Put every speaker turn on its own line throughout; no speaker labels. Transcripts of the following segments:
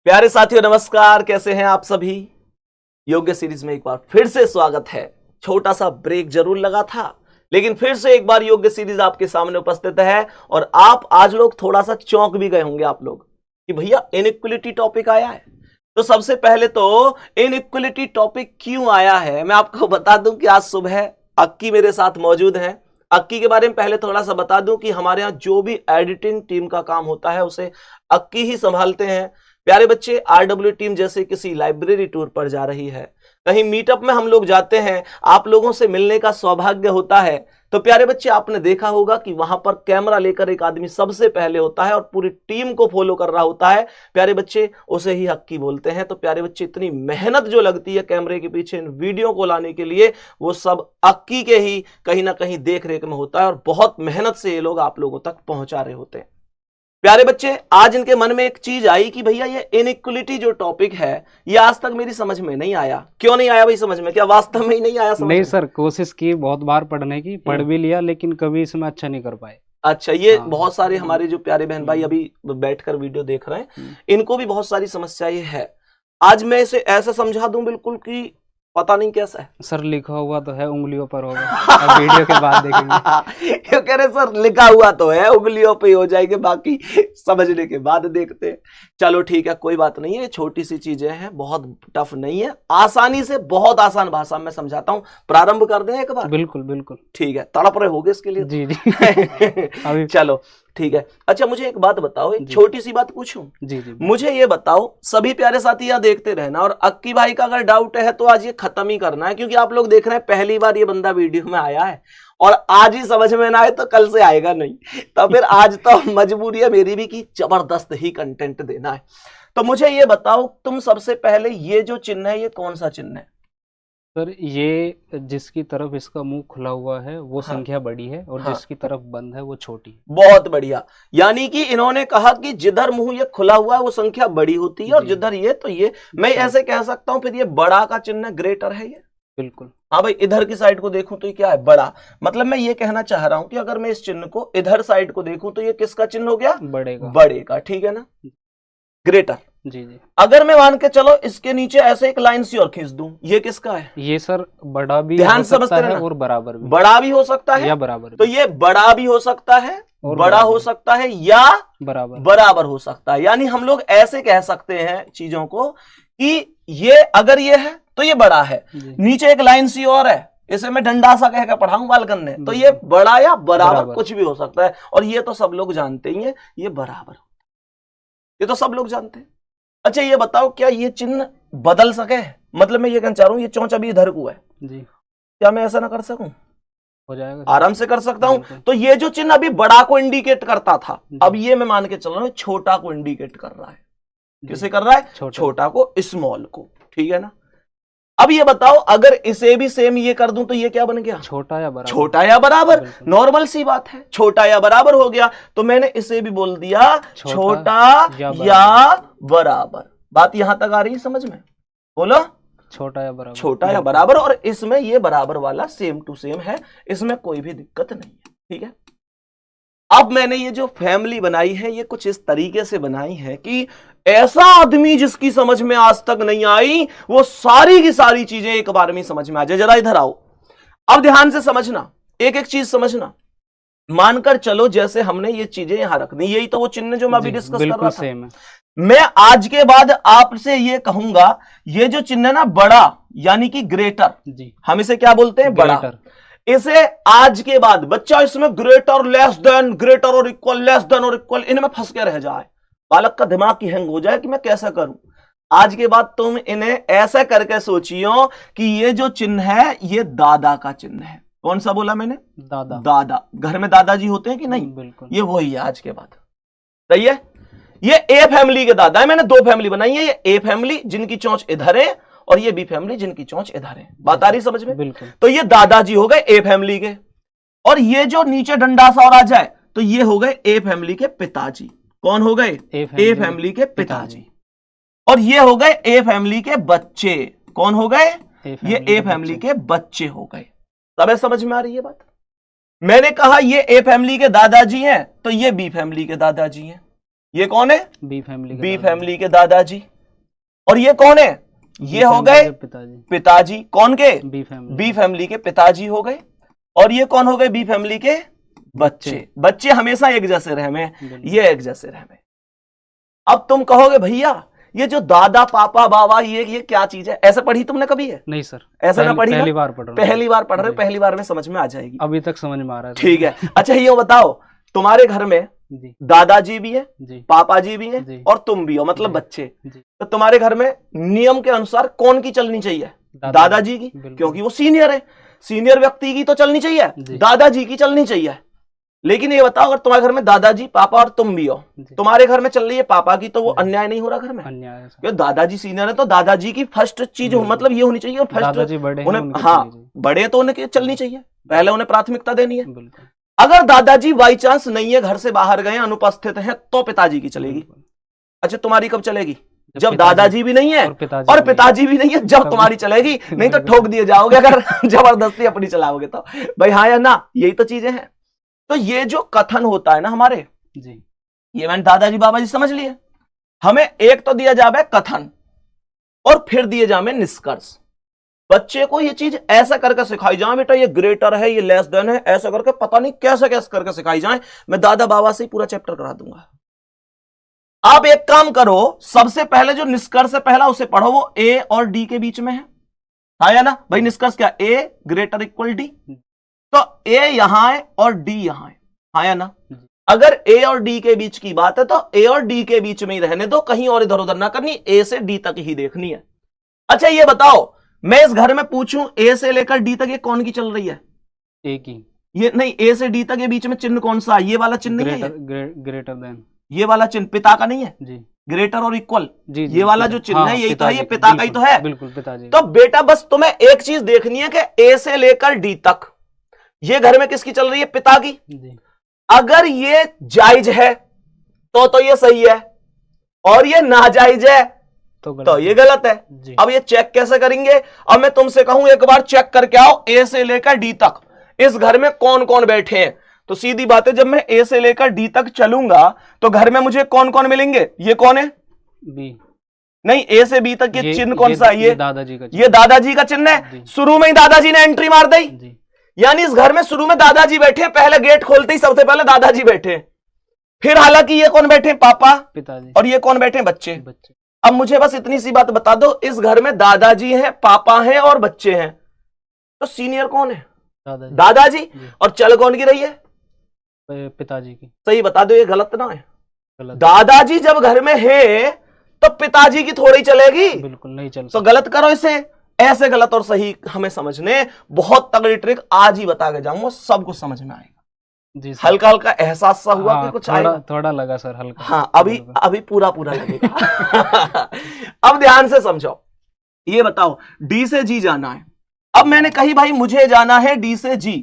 प्यारे साथियों नमस्कार, कैसे हैं आप सभी। योग्य सीरीज में एक बार फिर से स्वागत है। छोटा सा ब्रेक जरूर लगा था, लेकिन फिर से एक बार योग्य सीरीज आपके सामने उपस्थित है। और आप आज लोग थोड़ा सा चौंक भी गए होंगे आप लोग कि भैया इनइक्वलिटी टॉपिक आया है। तो सबसे पहले तो इनइक्वलिटी टॉपिक क्यों आया है मैं आपको बता दूं कि आज सुबह अक्की मेरे साथ मौजूद हैं। अक्की के बारे में पहले थोड़ा सा बता दूं कि हमारे यहाँ जो भी एडिटिंग टीम का काम होता है उसे अक्की ही संभालते हैं। प्यारे बच्चे, आरडब्ल्यू टीम जैसे किसी लाइब्रेरी टूर पर जा रही है, कहीं मीटअप में हम लोग जाते हैं, आप लोगों से मिलने का सौभाग्य होता है, तो प्यारे बच्चे आपने देखा होगा कि वहां पर कैमरा लेकर एक आदमी सबसे पहले होता है और पूरी टीम को फॉलो कर रहा होता है। प्यारे बच्चे, उसे ही अक्की बोलते हैं। तो प्यारे बच्चे, इतनी मेहनत जो लगती है कैमरे के पीछे इन वीडियो को लाने के लिए, वो सब अक्की के ही कहीं ना कहीं देख रेख में होता है और बहुत मेहनत से ये लोग आप लोगों तक पहुंचा रहे होते हैं। प्यारे बच्चे, आज इनके मन में एक चीज आई कि भैया ये इनइक्वलिटी जो टॉपिक है ये आज तक मेरी समझ में नहीं आया। क्यों नहीं आया भाई समझ में? क्या वास्तव में ही नहीं आया समझ
नहीं
में?
सर, कोशिश की बहुत बार पढ़ने की, पढ़ भी लिया, लेकिन कभी इसमें अच्छा नहीं कर पाए।
अच्छा, ये
हाँ।
बहुत सारे हमारे जो प्यारे बहन भाई अभी बैठकर वीडियो देख रहे हैं, इनको भी बहुत सारी समस्याएं है। आज मैं इसे ऐसा समझा दूं बिल्कुल कि पता नहीं कैसा है।
सर लिखा हुआ तो है, उंगलियों पर होगा। अब वीडियो के बाद देखेंगे।
क्यों कह रहे सर, लिखा हुआ तो है, उंगलियों पे हो जाएंगे, बाकी समझने के बाद देखते हैं। चलो ठीक है, कोई बात नहीं है, छोटी सी चीजें हैं, बहुत टफ नहीं है, आसानी से बहुत आसान भाषा में समझाता हूँ। प्रारंभ कर दें एक बार?
बिल्कुल बिल्कुल।
ठीक है, तड़प रहे होगे इसके लिए?
जी जी। अभी
चलो ठीक है। अच्छा, मुझे एक बात बताओ, एक छोटी सी बात पूछूं?
जी जी।
मुझे ये बताओ, सभी प्यारे साथी यहाँ देखते रहना, और अक्की भाई का अगर डाउट है तो आज ये खत्म ही करना है, क्योंकि आप लोग देख रहे हैं पहली बार ये बंदा वीडियो में आया है और आज ही समझ में ना आए तो कल से आएगा नहीं। तो फिर आज तो मजबूरी है मेरी भी कि जबरदस्त ही कंटेंट देना है। तो मुझे ये बताओ, तुम सबसे पहले ये जो चिन्ह है ये कौन सा चिन्ह है?
सर, ये जिसकी तरफ इसका मुंह खुला हुआ है वो
हाँ।
संख्या बड़ी है, और
हाँ।
जिसकी तरफ बंद है वो छोटी है।
बहुत बढ़िया। यानी कि इन्होंने कहा कि जिधर मुंह ये खुला हुआ है वो संख्या बड़ी होती है, और
जी।
जिधर ये तो ये, मैं ऐसे कह सकता हूं फिर ये बड़ा का चिन्ह ग्रेटर है ये।
बिल्कुल।
हाँ भाई, इधर की साइड को देखूं तो ये क्या है? बड़ा। मतलब मैं ये कहना चाह रहा हूं कि अगर मैं इस चिन्ह को इधर साइड को देखूं तो ये किसका चिन्ह हो गया?
बढ़ेगा।
बड़े का, ठीक है ना, ग्रेटर।
जी जी।
अगर मैं मान के चलो इसके नीचे ऐसे एक लाइन सी और खींच दूं, ये किसका है?
ये सर बड़ा भी
ध्यान
हो
से समझते
सकता है
रहना।
और बराबर भी।
बड़ा भी हो सकता है
या बराबर
तो
भी।
ये बड़ा भी हो सकता है,
और
बड़ा
बराबर।
हो सकता है, या
बराबर।
बराबर हो सकता है। यानी हम लोग ऐसे कह सकते हैं चीजों को कि ये अगर ये है तो ये बड़ा है,
जी।
नीचे एक लाइन सी और है, इसे मैं डंडा सा कह के पढ़ाऊं बालकन ने, तो ये बड़ा या बराबर कुछ भी हो सकता है। और ये तो सब लोग जानते ही हैं, ये बराबर, ये तो सब लोग जानते हैं। अच्छा ये बताओ, क्या ये चिन्ह बदल सके? मतलब मैं ये कहना चाह रहा हूं, ये चोंच अभी इधर को है,
जी।
क्या मैं ऐसा ना कर सकूं?
हो जाएगा।
आराम से कर सकता हूं।
बिल्कुल।
तो ये जो चिन्ह अभी बड़ा को इंडिकेट करता था,
जी।
अब ये मैं मान के चल रहा हूं छोटा को इंडिकेट कर रहा है।
जी।
किसे कर रहा है?
छोटा।
छोटा को, स्मॉल को, ठीक है ना। अब ये बताओ, अगर इसे भी सेम ये कर दूं तो ये क्या बन गया?
छोटा या बराबर।
छोटा या बराबर।
बिल्कुल।
नॉर्मल सी बात है, छोटा या बराबर हो गया। तो मैंने इसे भी बोल दिया छोटा या बराबर। बात यहां तक आ रही है समझ में? बोलो,
छोटा या बराबर।
छोटा या बराबर। और इसमें ये बराबर वाला सेम टू सेम है, इसमें कोई भी दिक्कत नहीं है, ठीक है। अब मैंने ये जो फैमिली बनाई है ये कुछ इस तरीके से बनाई है कि ऐसा आदमी जिसकी समझ में आज तक नहीं आई, वो सारी की सारी चीजें एक बार में समझ में आ जाए। जरा इधर आओ, अब ध्यान से समझना, एक एक चीज समझना। मानकर चलो जैसे हमने ये चीजें यहां रख दी, यही तो वो चिन्ह जो मैं अभी डिस्कस कर रहा था।
सेम है।
मैं आज के बाद आपसे ये कहूंगा, ये जो चिन्ह है ना बड़ा, यानी कि ग्रेटर,
जी।
हम इसे क्या बोलते हैं? बड़ा।
ग्रेटर।
इसे आज के बाद बच्चा इसमें ग्रेटर, लेस देन, ग्रेटर और इक्वल, लेस देन और इक्वल, इनमें फंस के रह जाए, बालक का दिमाग की हैंग हो जाए कि मैं कैसा करूं। आज के बाद तुम इन्हें ऐसा करके सोचियो कि ये जो चिन्ह है ये दादा का चिन्ह है। कौन सा बोला मैंने?
दादा।
दादा। घर में दादाजी होते हैं कि नहीं?
बिल्कुल।
ये वही है आज के बाद, सही है। ये ए फैमिली के दादा है, मैंने दो फैमिली बनाई है, ये ए फैमिली जिनकी चोंच इधर है, और ये बी फैमिली जिनकी चोंच इधर है। बात आ रही समझ में?
बिल्कुल।
तो ये दादाजी हो गए ए फैमिली के, और ये जो नीचे डंडा सा और आ जाए तो ये हो गए ए फैमिली के पिताजी। कौन हो गए? ए फैमिली के पिताजी। और ये हो गए ए फैमिली के बच्चे। कौन हो गए? ये ए फैमिली के बच्चे हो गए। तब समझ में आ रही है बात? मैंने कहा ये ए फैमिली के दादाजी हैं, तो ये बी फैमिली के दादाजी हैं। ये कौन है?
B family.
बी फैमिली के दादाजी। और ये कौन है? ये हो गए
पिताजी।
पिताजी। कौन के?
बी
फैमिली के पिताजी हो गए। और ये कौन हो गए? बी फैमिली के बच्चे। बच्चे हमेशा एक जैसे रहे में, ये एक जैसे रहे में। अब तुम कहोगे भैया ये जो दादा पापा बाबा ये क्या चीज है? ऐसे पढ़ी तुमने कभी है?
नहीं सर,
ऐसे ना पढ़ी?
पहली बार पढ़ रहे।
पहली बार पढ़ रहे, पहली बार में समझ में आ जाएगी।
अभी तक समझ में आ रहा है।
ठीक है। अच्छा ये बताओ, तुम्हारे घर में दादाजी भी है, पापा जी भी है और तुम भी हो, मतलब बच्चे। तो तुम्हारे घर में नियम के अनुसार कौन की चलनी चाहिए? दादाजी की, क्योंकि वो सीनियर है। सीनियर व्यक्ति की तो चलनी चाहिए, दादाजी की चलनी चाहिए। लेकिन ये बताओ, अगर तुम्हारे घर में दादाजी पापा और तुम भी हो, तुम्हारे घर में चल रही है पापा की, तो वो अन्याय नहीं हो रहा घर में? अन्याय। क्योंकि दादाजी सीनियर है तो दादाजी की फर्स्ट चीज मतलब ये होनी चाहिए, फर्स्ट उन्हें, हाँ बड़े तो उन्हें चलनी चाहिए, पहले उन्हें प्राथमिकता देनी है। अगर दादाजी बाई चांस नहीं है, घर से बाहर गए, अनुपस्थित हैं, तो पिताजी की चलेगी। अच्छा तुम्हारी कब चलेगी? जब दादाजी भी नहीं है और पिताजी भी नहीं है, जब तुम्हारी चलेगी। नहीं तो ठोक दिए जाओगे अगर जबरदस्ती अपनी चलाओगे तो। भाई हाँ या ना, यही तो चीजें हैं। तो ये जो कथन होता है ना हमारे जी, ये मैंने दादाजी बाबा जी समझ लिए। हमें एक तो दिया जावे कथन और फिर दिए जावे निष्कर्ष। बच्चे को ये चीज ऐसा करके सिखाई जाए, बेटा ये ग्रेटर है, ये लेस देन है, ऐसा करके पता नहीं कैसे कैसे करके सिखाई जाए। मैं दादा बाबा से ही पूरा चैप्टर करा दूंगा। आप एक काम करो, सबसे पहले जो निष्कर्ष है पहला उसे पढ़ो, वो ए और डी के बीच में है। हाँ या ना भाई? निष्कर्ष क्या? ए ग्रेटर इक्वल डी। तो ए यहां है और डी यहां है। हाँ या ना? अगर ए और डी के बीच की बात है तो ए और डी के बीच में ही रहने दो, कहीं और इधर उधर ना करनी, ए से डी तक ही देखनी है। अच्छा ये बताओ, मैं इस घर में पूछूं ए से लेकर डी तक ये कौन की चल रही है? ए की। ये नहीं, ए से डी तक के बीच में चिन्ह कौन सा? ये वाला चिन्ह नहीं है? Greater than. ये वाला चिन्ह पिता का नहीं है जी? ग्रेटर और इक्वल जी, ये वाला जो चिन्ह है यही तो है, ये पिता का ही तो है। बिल्कुल पिताजी। तो बेटा बस तुम्हें एक चीज देखनी है कि ए से लेकर डी तक ये घर में किसकी चल रही है? पिता की जी। अगर ये जायज है तो ये सही है, और ये नाजायज है तो ये गलत है जी। अब ये चेक कैसे करेंगे? अब मैं तुमसे कहूं एक बार चेक करके आओ ए से लेकर डी तक इस घर में कौन कौन बैठे हैं। तो सीधी बात है, जब मैं ए से लेकर डी तक चलूंगा तो घर में मुझे कौन कौन मिलेंगे? ये कौन है? बी। नहीं, ए से बी तक ये चिन्ह कौन सा है? ये दादाजी का, ये दादाजी का चिन्ह है। शुरू में ही दादाजी ने एंट्री मार दी, यानी इस घर में शुरू में दादाजी बैठे, पहले गेट खोलते ही सबसे पहले दादाजी बैठे। फिर हालांकि ये कौन बैठे? पापा, पिताजी। और ये कौन बैठे? बच्चे। अब मुझे बस इतनी सी बात बता दो, इस घर में दादाजी हैं, पापा हैं और बच्चे हैं, तो सीनियर कौन है? दादाजी। और चल कौन की रही है? पिताजी की। सही बता दो, ये गलत ना है? गलत। दादाजी जब घर में है तो पिताजी की थोड़ी चलेगी? बिल्कुल नहीं चल। तो गलत करो इसे। ऐसे गलत और सही हमें समझने बहुत तगड़ी ट्रिक आज ही बता के जाऊंगा, सब कुछ समझ में आएगा जी। हल्का हल्का एहसास सा हुआ कि कुछ आएगा? थोड़ा लगा सर, हल्का। हाँ अभी पूरा लगेगा। अब ध्यान से समझो, ये बताओ डी से जी जाना है। अब मैंने कही भाई मुझे जाना है डी से जी,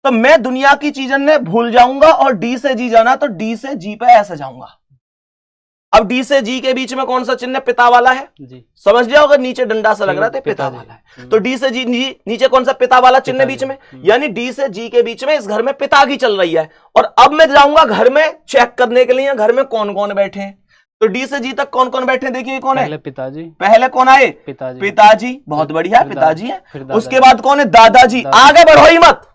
तो मैं दुनिया की चीजें ने भूल जाऊंगा और डी से जी जाना, तो डी से जी पे ऐसे जाऊंगा। अब डी से जी के बीच में कौन सा चिन्ह? पिता वाला है जी। समझ जाओ, अगर नीचे डंडा सा लग रहा है तो पिता वाला है। तो डी से जी नीचे कौन सा? पिता वाला चिन्ह बीच में, यानी डी से जी के बीच में इस घर में पिता की चल रही है। और अब मैं जाऊंगा घर में चेक करने के लिए घर में कौन कौन बैठे हैं। तो डी से जी तक कौन कौन बैठे? देखिए कौन है? पिताजी। पहले कौन आए? पिताजी। बहुत बढ़िया, पिताजी है। उसके बाद कौन है? दादाजी। आगे बढ़ो ही मत,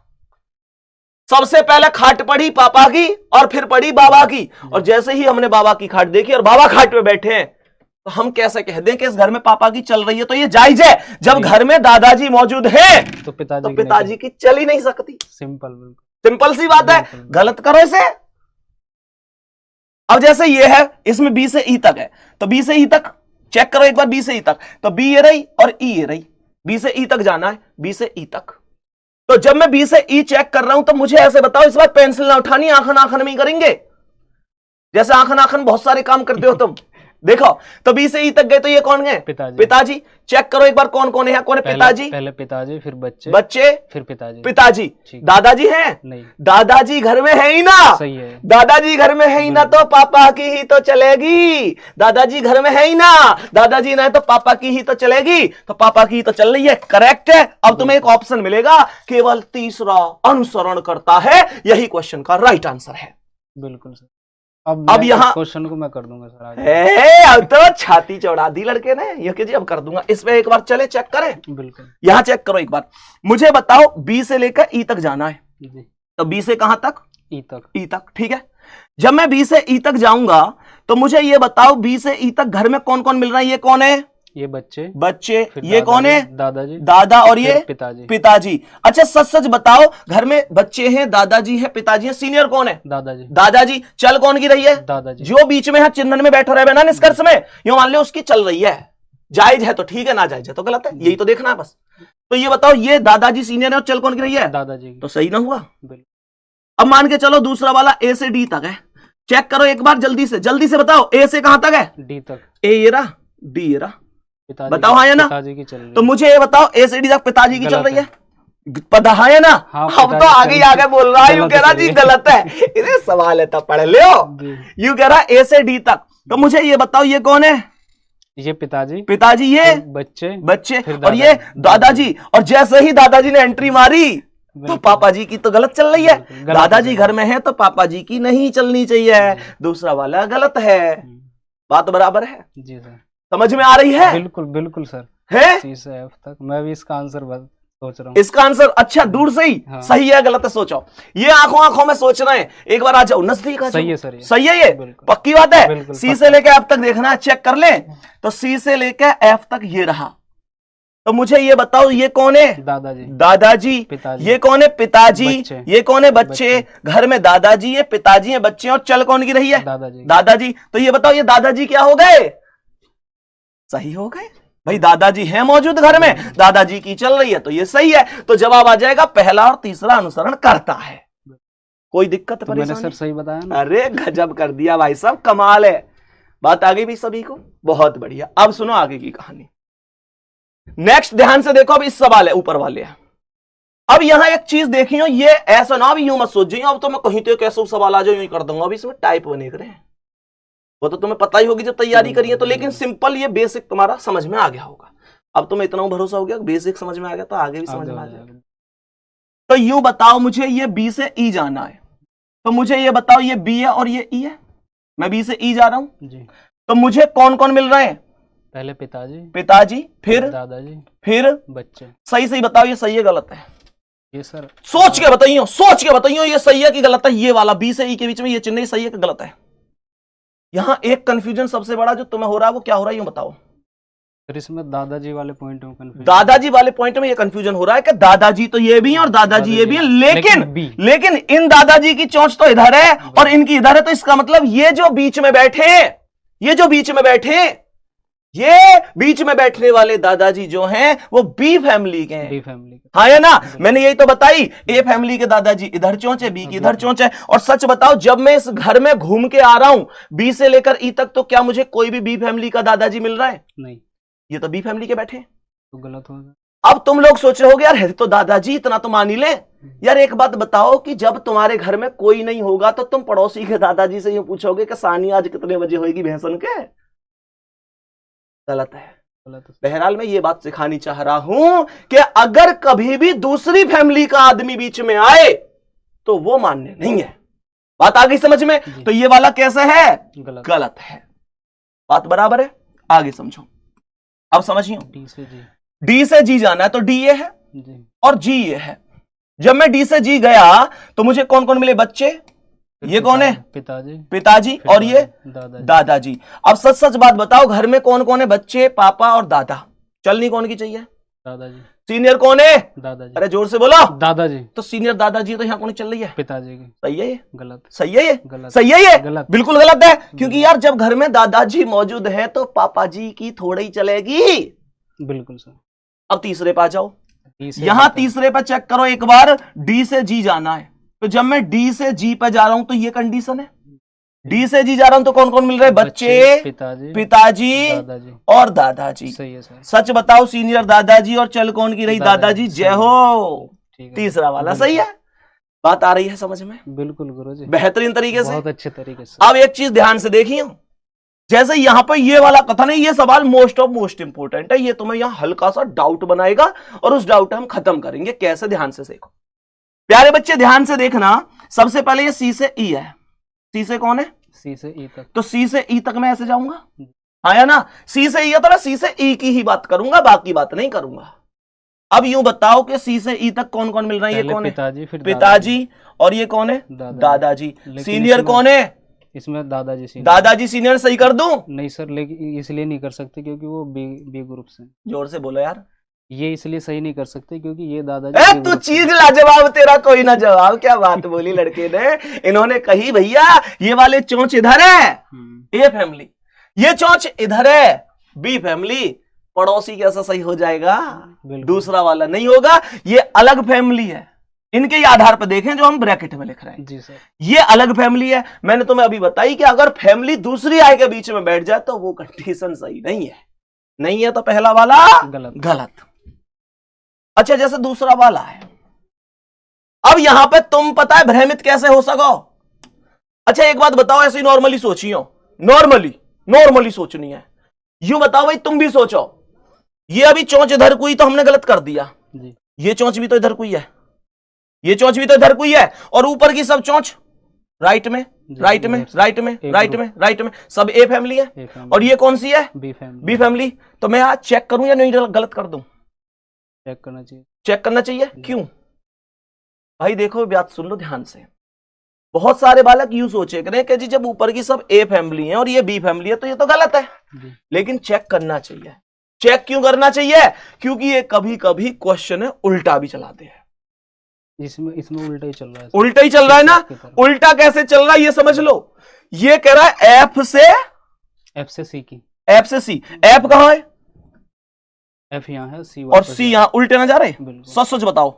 सबसे पहले खाट पड़ी पापा की और फिर पड़ी बाबा की। और जैसे ही हमने बाबा की खाट देखी और बाबा खाट पे बैठे हैं, तो हम कैसे कह दें कि इस घर में पापा की चल रही है? तो ये जायज है। जब घर में दादाजी मौजूद हैं तो पिताजी की चल ही नहीं सकती। सिंपल सी बात है, गलत करो इसे। अब जैसे ये है, इसमें बी से ई तक है, तो बी से ई तक चेक करो एक बार, बी से ई तक। तो बी ये रही और ई ये रही, बी से ई तक जाना है, बी से ई तक। तो जब मैं बी से ई चेक कर रहा हूं तो मुझे ऐसे बताओ, इस बार पेंसिल ना उठानी, आंखन आंखन में ही करेंगे, जैसे आंखन आंखन बहुत सारे काम करते हो तुम। देखो तो बी से ई तक गए तो ये कौन है? पिताजी। चेक करो एक बार कौन कौन है? कौन है? पिताजी। पहले पिताजी, फिर बच्चे, फिर पिताजी। दादाजी हैं? नहीं। दादाजी घर में है ही ना? सही है। दादाजी घर में है ही ना तो पापा की ही तो चलेगी। दादाजी घर में है ही ना, दादाजी ना तो पापा की ही तो चलेगी, तो पापा की ही तो चल रही है। करेक्ट है। अब तुम्हें एक ऑप्शन मिलेगा, केवल तीसरा अनुसरण करता है, यही क्वेश्चन का राइट आंसर है। बिल्कुल सर। अब यहाँ
क्वेश्चन को मैं कर दूंगा सर आगे।
अब तो छाती चौड़ा दी लड़के ने, ये कीजिए अब कर दूंगा। इसमें एक बार चले चेक करें,
बिल्कुल।
यहां चेक करो एक बार, मुझे बताओ बी से लेकर ई तक जाना है
जी।
तो बी से कहां तक?
ई तक।
ई तक, ठीक है। जब मैं बी से ई तक जाऊंगा तो मुझे ये बताओ बी से ई तक घर में कौन कौन मिल रहा है? ये कौन है?
ये बच्चे।
ये कौन है?
दादाजी।
दादा। और ये
पिताजी।
पिताजी। अच्छा सच सच बताओ, घर में बच्चे हैं, दादाजी हैं, पिताजी हैं, सीनियर कौन है?
दादाजी।
दादाजी। चल कौन की रही है?
दादाजी।
जो बीच में है चिन्हन में बैठा रहे ना निष्कर्ष में, यूं मान लो उसकी चल रही है, जायज है तो ठीक है, ना जायज है तो गलत है, यही तो देखना है बस। तो ये बताओ, ये दादाजी सीनियर है और चल कौन की रही है?
दादाजी।
तो सही ना हुआ। अब मान के चलो दूसरा वाला ए से डी तक है, चेक करो एक बार जल्दी से बताओ, ए से कहां तक है?
डी तक।
ए ये रहा, डी ये रहा, बताओ हाँ या ना?
पिताजी की चल रही है।
तो मुझे ये बताओ ए से डी तक पिताजी की चल रही है, पता है ना?
हाँ,
अब तो आगे बोल रहा है, यूं कह रहा जी गलत है, इन्हें सवाल है तब पढ़ लो। यूं कह रहा ए से डी तक, तो मुझे ये बताओ ये कौन है?
ये पिताजी।
ये बच्चे और ये दादाजी। और जैसे ही दादाजी ने एंट्री मारी तो पापा जी की तो गलत चल रही है, दादाजी घर में है तो पापा जी की नहीं चलनी चाहिए, दूसरा वाला गलत है। बात बराबर है
जी सर,
समझ में आ रही है?
बिल्कुल बिल्कुल सर
है।
सी से एफ तक मैं भी इसका आंसर सोच रहा हूँ।
इसका आंसर अच्छा दूर से ही
हाँ।
सही है गलत है सोचो, ये आंखों में सोच रहे हैं, एक बार आ जाओ नजदीक आ जाओ।
सही है सर,
सही है, ये पक्की बात है। सी से लेकर एफ तक देखना है, चेक कर ले। तो सी से लेकर एफ तक ये रहा, तो मुझे ये बताओ ये कौन है? दादाजी। पिताजी। ये कौन है? पिताजी। ये कौन है? बच्चे। घर में दादाजी है, पिताजी है, बच्चे, और चल कौन की रही है? दादाजी। तो ये बताओ ये दादाजी क्या हो गए? सही हो गए भाई, दादाजी है मौजूद घर में, दादाजी की चल रही है तो ये सही है। तो जवाब आ जाएगा पहला और तीसरा अनुसरण करता है। कोई दिक्कत परेशानी?
मैंने सर सही बताया ना?
अरे गजब कर दिया भाई साहब, कमाल है। बात आ गई भी सभी को, बहुत बढ़िया। अब सुनो आगे की कहानी, नेक्स्ट ध्यान से देखो। अब इस सवाल है ऊपर वाले, अब यहां एक चीज देखियो, ये ऐसा ना भी यूं मत सोच जाइए अब तो मैं कहीं तो कैसे सवाल आ जाओ यूं कर दूंगा। अब इसमें टाइप बने करे, वो तो तुम्हें पता ही होगी जब तैयारी करिए तो, लेकिन सिंपल ये बेसिक तुम्हारा समझ में आ गया होगा। अब तुम्हें इतना भरोसा हो गया बेसिक समझ में आ गया तो आगे भी समझ में आ जाएगा। तो यूं बताओ, मुझे ये बी से ई जाना है, तो मुझे ये बताओ ये बी है और ये ई है, मैं बी से ई जा रहा हूं जी। तो मुझे कौन कौन मिल रहे हैं? पहले पिताजी, फिर दादाजी, फिर बच्चे। सही बताओ ये सही है गलत है? ये सर सोच के बताइयो ये सही है कि गलत है। ये वाला बी से ई के बीच में ये चिन्ह सही है कि गलत है? यहां एक कंफ्यूजन सबसे बड़ा जो तुम्हें हो रहा है वो क्या हो रहा है यूं बताओ।
फिर इसमें दादाजी वाले पॉइंट में कंफ्यूजन,
दादाजी वाले पॉइंट में ये कंफ्यूजन हो रहा है कि दादाजी तो ये भी है और दादाजी ये भी है, लेकिन इन दादाजी की चोंच तो इधर है और इनकी इधर है, तो इसका मतलब ये जो बीच में बैठने वाले दादाजी जो हैं वो बी फैमिली के हैं। हाँ है ना? मैंने यही तो बताई, ए फैमिली के दादाजी इधर चोंच है, बी की इधर चोंच है। और सच बताओ जब मैं इस घर में घूम के आ रहा हूं बी से लेकर ई तक, तो क्या मुझे कोई भी बी फैमिली का दादाजी मिल रहा है? नहीं, ये तो बी फैमिली के बैठे, तो गलत होगा। अब तुम लोग सोच रहे होगे यार है तो दादाजी, इतना तो मान ही ले। यार एक बात बताओ कि जब तुम्हारे घर में कोई नहीं होगा तो तुम पड़ोसी के दादाजी से यूं पूछोगे कि सानी आज कितने बजे होगी भैंसन के? गलत है। बहरहाल मैं ये बात सिखानी चाह रहा हूं कि अगर कभी भी दूसरी फैमिली का आदमी बीच में आए तो वो मान्य नहीं है। बात आ गई समझ में? तो ये वाला कैसे है? गलत है। बात बराबर है? आगे समझो, अब समझिए। डी से जी जाना है तो डी ये है और जी ये है। जब मैं डी से जी गया तो मुझे कौन कौन मिले? बच्चे। ये कौन है? पिताजी और ये दादाजी। अब सच बात बताओ, घर में कौन कौन है? बच्चे, पापा और दादा। चलनी कौन की चाहिए? दादाजी। सीनियर कौन है? दादाजी। अरे जोर से बोलो। दादाजी। तो सीनियर दादाजी तो यहाँ कौन चल रही है? पिताजी की। सही है ये? गलत। सही है ये? गलत। सही है ये? गलत। बिल्कुल गलत है, क्योंकि यार जब घर में दादाजी मौजूद है तो पापा जी की थोड़ी ही चलेगी। बिल्कुल सर। अब तीसरे पे आ जाओ, यहां तीसरे पे चेक करो एक बार, डी से जी जाना है। तो जब मैं डी से जी पे जा रहा हूं तो ये कंडीशन है, डी से जी जा रहा हूं तो कौन कौन मिल रहे हैं? बच्चे, पिताजी और दादाजी। सही है सर। सच बताओ सीनियर दादाजी और चल कौन की रही? दादाजी। जय हो। तीसरा वाला सही है। बात आ रही है समझ में? बिल्कुल गुरुजी, बेहतरीन तरीके से, बहुत अच्छे तरीके से। अब एक चीज ध्यान से देखिए, जैसे यहां पर ये वाला कथन है, ये सवाल मोस्ट इंपोर्टेंट है, ये तुम्हें यहां हल्का सा डाउट बनाएगा और उस डाउट हम खत्म करेंगे कैसे। ध्यान से देखो प्यारे बच्चे, ध्यान से देखना। सबसे पहले ये सी से ई है। सी से कौन है?
सी से ई तक।
तो सी से ई तक मैं ऐसे जाऊंगा, हाँ या ना? सी से ई है तो मैं सी से ई की ही बात करूंगा, बाकी बात नहीं करूंगा। अब यूं बताओ कि सी से ई तक कौन कौन मिल रहा है? ये कौन है?
पिताजी, फिर
पिताजी। और ये कौन है? दादाजी। सीनियर कौन है?
इसमें दादाजी सीनियर।
दादाजी सीनियर सही कर दूं?
नहीं सर, लेकिन इसलिए नहीं कर सकते क्योंकि वो बी ग्रुप से।
जोर से बोलो यार।
ये इसलिए सही नहीं कर सकते क्योंकि ये दादाजी।
तू चीज लाजवाब, तेरा कोई ना जवाब। क्या बात बोली लड़के ने। इन्होंने कही भैया ये वाले चोंच इधर है, ए फैमिली, ये चोंच इधर है, बी फैमिली। पड़ोसी कैसा सही हो जाएगा? दूसरा वाला नहीं होगा, ये अलग फैमिली है। इनके ही आधार पर देखें जो हम ब्रैकेट में लिख रहे हैं।
जी सर।
ये अलग फैमिली है। मैंने तुम्हें अभी बताई कि अगर फैमिली दूसरी आय के बीच में बैठ जाए तो वो कंडीशन सही नहीं है। नहीं है तो पहला वाला गलत। अच्छा, जैसे दूसरा वाला है। अब यहां पे तुम पता है भ्रमित कैसे हो सको? अच्छा एक बात बताओ, ऐसी नॉर्मली सोचियो, नॉर्मली सोचनी है। यूं बताओ भाई, तुम भी सोचो, ये अभी चोंच इधर कोई तो हमने गलत कर दिया
जी।
ये चोंच भी तो इधर कोई है, ये चोंच भी तो इधर कोई है, और ऊपर की सब चोंच राइट में सब ए फैमिली है। और ये कौन सी है? B family. तो मैं आज चेक करूं या नहीं गलत कर दूं?
चेक करना चाहिए।
चेक करना चाहिए। क्यों भाई? देखो बात सुन लो ध्यान से। बहुत सारे बालक यूं सोचे करें कि जी जब ऊपर की सब ए फैमिली है और ये बी फैमिली है तो ये तो गलत है, लेकिन चेक करना चाहिए। चेक क्यों करना चाहिए? क्योंकि ये कभी कभी क्वेश्चन है उल्टा भी चलाते हैं।
इसमें उल्टा ही चल रहा है।
उल्टा ही चल रहा है ना? उल्टा कैसे चल रहा है ये समझ लो। ये कह रहा है एफ से सी की। एफ से सी। एफ कहां है?
एफ यहां है, सी
और सी यहां। उल्टे ना जा रहे? सच बताओ।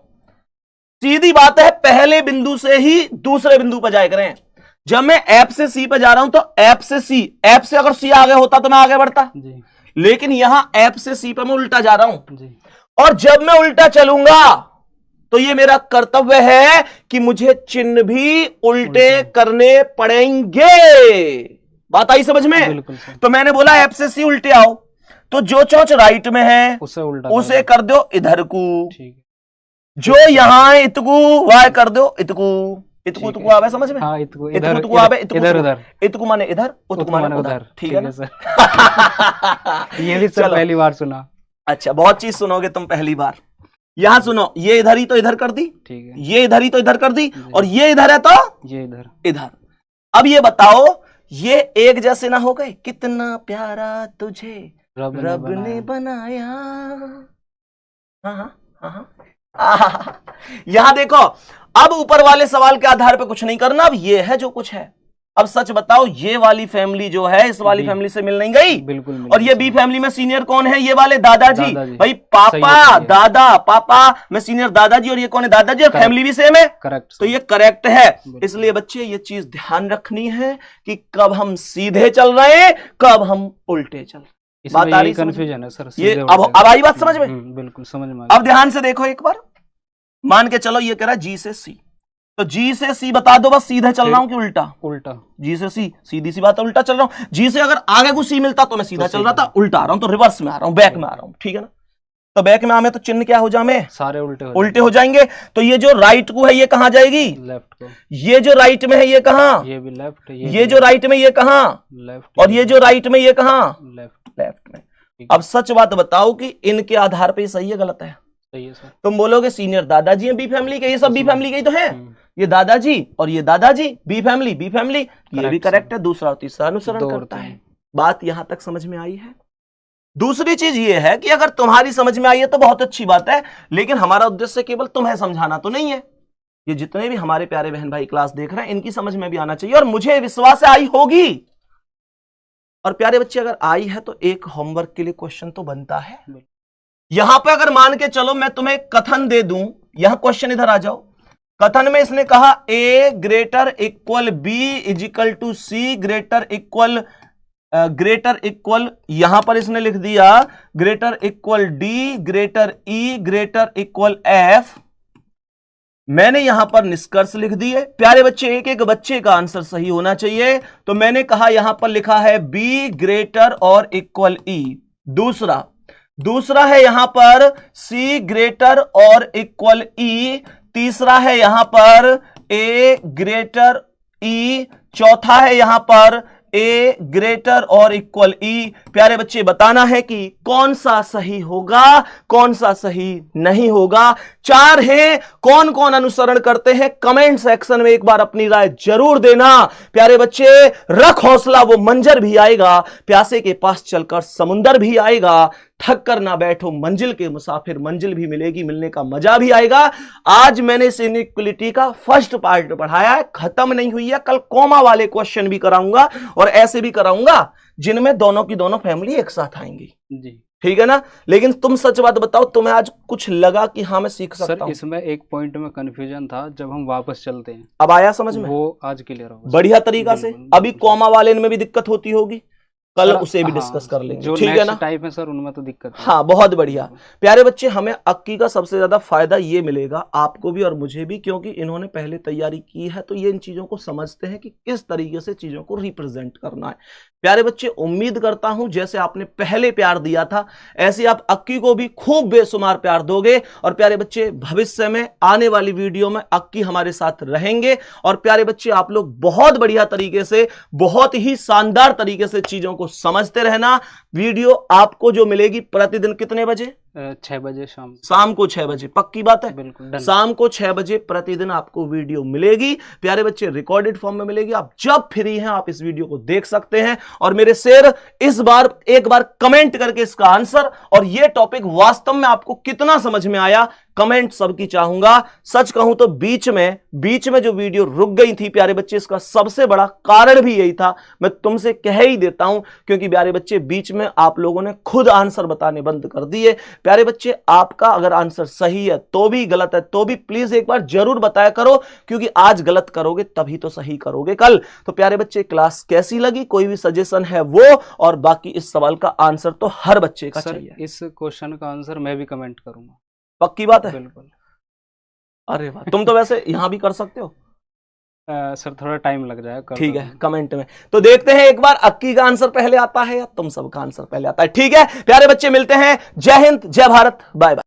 सीधी बात है, पहले बिंदु से ही दूसरे बिंदु पर जाए करें। जब मैं एफ से सी पर जा रहा हूं तो एफ से सी, एफ से अगर सी आगे होता तो मैं आगे बढ़ता जी। लेकिन यहां एफ से सी पर मैं उल्टा जा रहा हूं जी। और जब मैं उल्टा चलूंगा तो ये मेरा कर्तव्य है कि मुझे चिन्ह भी उल्टे करने पड़ेंगे। बात आई समझ में? तो मैंने बोला एफ से सी उल्टे आओ, तो जो चोंच राइट में है उसे कर दो इधर को, जो यहां है इतकू वाह कर दो इतकू। इतकू आवे समझ में? हाँ, इतकू आवे, इतकू माने इधर, उतकू माने उधर। ठीक है सर।
ये भी सर पहली बार सुना।
अच्छा, बहुत चीज सुनोगे तुम पहली बार। यहां सुनो, ये इधर ही तो इधर कर दी, ठीक है, ये इधर ही तो इधर कर दी, और ये इधर है तो ये इधर। अब ये बताओ, ये एक जैसे ना हो गए? कितना प्यारा तुझे रब ने बनाया। हाँ। यहां देखो, अब ऊपर वाले सवाल के आधार पे कुछ नहीं करना, अब ये है जो कुछ है। अब सच बताओ, ये वाली फैमिली जो है इस वाली फैमिली से मिल नहीं गई? बिल्कुल। और ये बी फैमिली में सीनियर कौन है? ये वाले दादाजी। भाई पापा दादा, पापा में सीनियर दादाजी, और ये कौन है? दादाजी। और फैमिली भी सेम है, करेक्ट। तो ये करेक्ट है। इसलिए बच्चे ये चीज ध्यान रखनी है कि कब हम सीधे चल रहे हैं, कब हम उल्टे चल रहे हैं। बात आ रही? कंफ्यूजन है सर ये। अब आई बात समझ में? बिल्कुल समझ में। अब ध्यान से देखो एक बार, मान के चलो ये कह रहा है जी से सी, तो जी से सी बता दो बस, सीधे चल रहा हूं कि उल्टा? जी से सी, सीधी सी बात है, उल्टा चल रहा हूं। जी से अगर आगे को सी मिलता तो मैं सीधा चल रहा था, उल्टा आ रहा हूं तो रिवर्स में आ रहा हूं, बैक में आ रहा हूं। ठीक है ना? तो बैक में आमे तो चिन्ह क्या हो जाए? सारे उल्टे हो जाएंगे। तो ये जो राइट को है ये कहां जाएगी? लेफ्ट को। ये जो राइट में है ये कहां? ये भी लेफ्ट। ये जो राइट में ये कहां? लेफ्ट। और ये जो राइट में ये कहां? लेफ्ट में। अब सच बात बताओ कि इनके आधार पे सही है गलत है? सही है सर। तुम बोलोगे सीनियर दादाजी हैं बी फैमिली के, ये सब बी फैमिली के ही तो है। ये दादाजी और ये दादाजी, बी फैमिली, ये भी करेक्ट है। दूसरा और तीसरा अनुसरण करता है। बात यहां तक समझ में आई है? दूसरी चीज ये है कि अगर तुम्हारी समझ में आई है तो बहुत अच्छी बात है, लेकिन हमारा उद्देश्य केवल तुम्हें समझाना तो नहीं है। ये जितने भी हमारे प्यारे बहन भाई क्लास देख रहे हैं इनकी समझ में भी आना चाहिए, और मुझे विश्वास है आई होगी। और प्यारे बच्चे, अगर आई है तो एक होमवर्क के लिए क्वेश्चन तो बनता है। यहां पे अगर मान के चलो मैं तुम्हें कथन दे दूं, यहां क्वेश्चन इधर आ जाओ। कथन में इसने कहा A greater equal B equal to C greater equal, यहां पर इसने लिख दिया greater equal D greater E greater equal F. मैंने यहां पर निष्कर्ष लिख दिए। प्यारे बच्चे, एक एक बच्चे का आंसर सही होना चाहिए। तो मैंने कहा यहां पर लिखा है बी ग्रेटर और इक्वल ई। दूसरा है यहां पर सी ग्रेटर और इक्वल ई। तीसरा है यहां पर ए ग्रेटर ई। चौथा है यहां पर ए ग्रेटर और इक्वल ई। प्यारे बच्चे बताना है कि कौन सा सही होगा, कौन सा सही नहीं होगा। 4 है, कौन कौन अनुसरण करते हैं कमेंट सेक्शन में एक बार अपनी राय जरूर देना। प्यारे बच्चे रख हौसला, वो मंजर भी आएगा, प्यासे के पास चलकर समुंदर भी आएगा। थक कर ना बैठो मंजिल के मुसाफिर, मंजिल भी मिलेगी, मिलने का मजा भी आएगा। आज मैंने इस इनइक्वलिटी का फर्स्ट पार्ट पढ़ाया है, खत्म नहीं हुई है। कल कॉमा वाले क्वेश्चन भी कराऊंगा और ऐसे भी कराऊंगा जिनमें दोनों की दोनों फैमिली एक साथ आएंगी जी, ठीक है ना। लेकिन तुम सच बात बताओ, तुम्हें आज कुछ लगा कि हाँ मैं सीख सकता हूं?
इसमें एक पॉइंट में कंफ्यूजन था, जब हम वापस चलते हैं
अब आया समझ में,
वो आज क्लियर होगा
बढ़िया तरीका से। अभी कॉमा वाले में भी दिक्कत होती होगी, कल उसे भी डिस्कस कर लेंगे,
जो
ठीक है ना।
टाइप है सर उनमें तो दिक्कत है।
हाँ बहुत बढ़िया। प्यारे बच्चे हमें अक्की का सबसे ज्यादा फायदा ये मिलेगा, आपको भी और मुझे भी, क्योंकि इन्होंने पहले तैयारी की है तो ये इन चीजों को समझते हैं कि किस तरीके से चीजों को रिप्रेजेंट करना है। प्यारे बच्चे उम्मीद करता हूं जैसे आपने पहले प्यार दिया था ऐसे आप अक्की को भी खूब बेशुमार प्यार दोगे। और प्यारे बच्चे भविष्य में आने वाली वीडियो में अक्की हमारे साथ रहेंगे। और प्यारे बच्चे आप लोग बहुत बढ़िया तरीके से, बहुत ही शानदार तरीके से चीजों को समझते रहना। वीडियो आपको जो मिलेगी प्रतिदिन कितने बजे?
6 बजे
शाम को 6 बजे, पक्की बात है?
बिल्कुल,
शाम को 6 बजे प्रतिदिन आपको वीडियो मिलेगी। प्यारे बच्चे रिकॉर्डेड फॉर्म में मिलेगी, आप जब फ्री हैं आप इस वीडियो को देख सकते हैं। और मेरे शेर इस बार एक बार कमेंट करके इसका आंसर और यह टॉपिक वास्तव में आपको कितना समझ में आया कमेंट सबकी चाहूंगा। सच कहूं तो बीच में जो वीडियो रुक गई थी प्यारे बच्चे, इसका सबसे बड़ा कारण भी यही था। मैं तुमसे कह ही देता हूं क्योंकि प्यारे बच्चे बीच में आप लोगों ने खुद आंसर बताने बंद कर दिए। प्यारे बच्चे आपका अगर आंसर सही है तो भी, गलत है तो भी, प्लीज एक बार जरूर बताया करो, क्योंकि आज गलत करोगे तभी तो सही करोगे कल। तो प्यारे बच्चे क्लास कैसी लगी, कोई भी सजेशन है वो, और बाकी इस सवाल का आंसर तो हर बच्चे का चाहिए।
इस क्वेश्चन का आंसर मैं भी कमेंट करूंगा,
पक्की बात है?
बिल्कुल।
अरे वाह, तुम तो वैसे यहां भी कर सकते हो।
सर थोड़ा टाइम लग जाएगा,
ठीक है, कमेंट में तो देखते हैं एक बार अक्की का आंसर पहले आता है या तुम सबका आंसर पहले आता है। ठीक है प्यारे बच्चे, मिलते हैं। जय हिंद, जय भारत, बाय बाय।